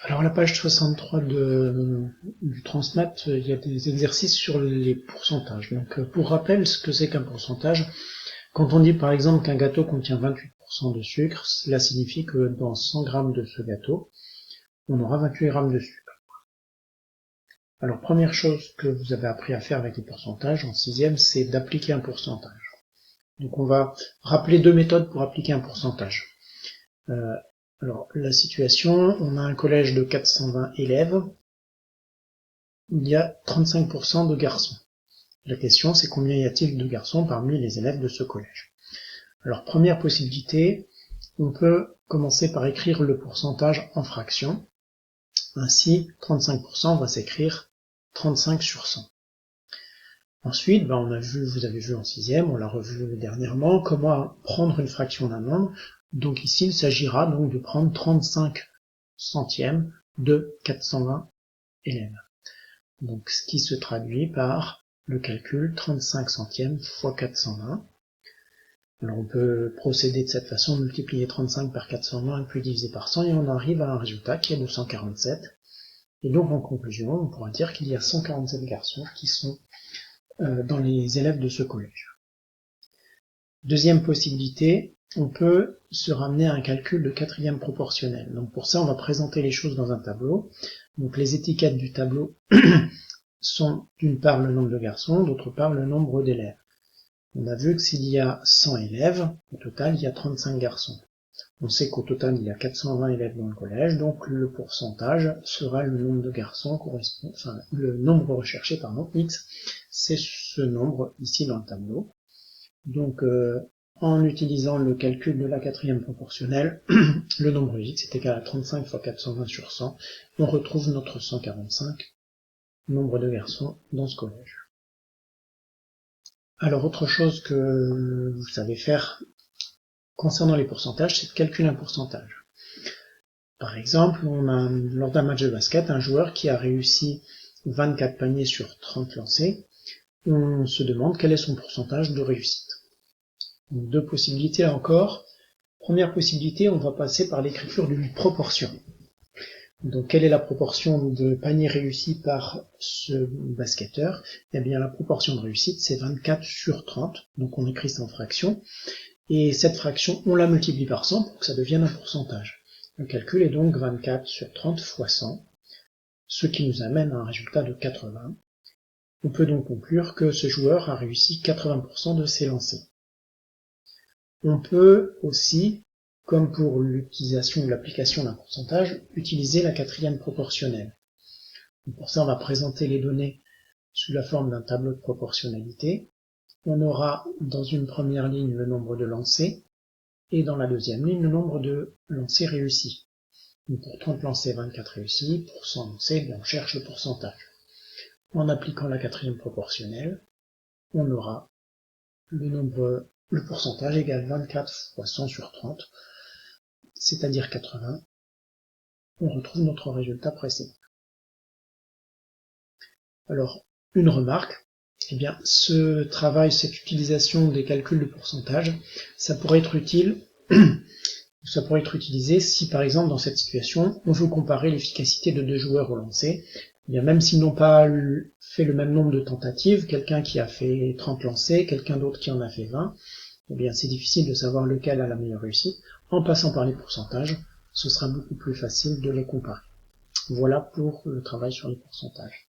Alors, à la page 63 du Transmat, il y a des exercices sur les pourcentages. Donc, pour rappel, ce que c'est qu'un pourcentage, quand on dit par exemple qu'un gâteau contient 28% de sucre, cela signifie que dans 100 grammes de ce gâteau, on aura 28 grammes de sucre. Alors, première chose que vous avez appris à faire avec les pourcentages en 6e, c'est d'appliquer un pourcentage. Donc, on va rappeler deux méthodes pour appliquer un pourcentage. Alors, la situation, on a un collège de 420 élèves, il y a 35% de garçons. La question, c'est combien y a-t-il de garçons parmi les élèves de ce collège? Alors, première possibilité, on peut commencer par écrire le pourcentage en fractions. Ainsi, 35% va s'écrire 35 sur 100. Ensuite, vous avez vu en 6e, on l'a revu dernièrement, comment prendre une fraction d'un nombre. Donc ici, il s'agira donc de prendre 35 centièmes de 420 élèves. Donc ce qui se traduit par le calcul 35 centièmes fois 420. Alors on peut procéder de cette façon, multiplier 35 par 420 puis diviser par 100 et on arrive à un résultat qui est de 147. Et donc en conclusion, on pourra dire qu'il y a 147 garçons qui sont dans les élèves de ce collège. Deuxième possibilité, on peut se ramener à un calcul de quatrième proportionnel. Donc pour ça, on va présenter les choses dans un tableau. Donc les étiquettes du tableau sont d'une part le nombre de garçons, d'autre part le nombre d'élèves. On a vu que s'il y a 100 élèves, au total il y a 35 garçons. On sait qu'au total il y a 420 élèves dans le collège, donc le pourcentage sera le nombre de garçons le nombre recherché, x, c'est ce nombre ici dans le tableau. Donc en utilisant le calcul de la quatrième proportionnelle, le nombre x est égal à 35 fois 420 sur 100, on retrouve notre 145, nombre de garçons dans ce collège. Alors autre chose que vous savez faire concernant les pourcentages, c'est de calculer un pourcentage. Par exemple, on a lors d'un match de basket un joueur qui a réussi 24 paniers sur 30 lancés. On se demande quel est son pourcentage de réussite. Donc, deux possibilités là encore. Première possibilité, on va passer par l'écriture d'une proportion. Donc quelle est la proportion de paniers réussis par ce basketteur? Eh bien la proportion de réussite c'est 24 sur 30, donc on écrit ça en fraction, et cette fraction on la multiplie par 100 pour que ça devienne un pourcentage. Le calcul est donc 24 sur 30 fois 100, ce qui nous amène à un résultat de 80. On peut donc conclure que ce joueur a réussi 80% de ses lancers. On peut aussi, comme pour l'utilisation ou l'application d'un pourcentage, utiliser la quatrième proportionnelle. Et pour ça, on va présenter les données sous la forme d'un tableau de proportionnalité. On aura dans une première ligne le nombre de lancers, et dans la deuxième ligne le nombre de lancers réussis. Donc pour 30 lancers, 24 réussis, pour 100 lancers, on cherche le pourcentage. En appliquant la quatrième proportionnelle, on aura le pourcentage égale 24 fois 100 sur 30, c'est-à-dire 80, on retrouve notre résultat précédent. Alors, une remarque, eh bien, ce travail, cette utilisation des calculs de pourcentage, ça pourrait être utile, ça pourrait être utilisé si par exemple dans cette situation, on veut comparer l'efficacité de deux joueurs au lancer, eh bien, même s'ils n'ont pas fait le même nombre de tentatives, quelqu'un qui a fait 30 lancers, quelqu'un d'autre qui en a fait 20, eh bien c'est difficile de savoir lequel a la meilleure réussite. En passant par les pourcentages, ce sera beaucoup plus facile de les comparer. Voilà pour le travail sur les pourcentages.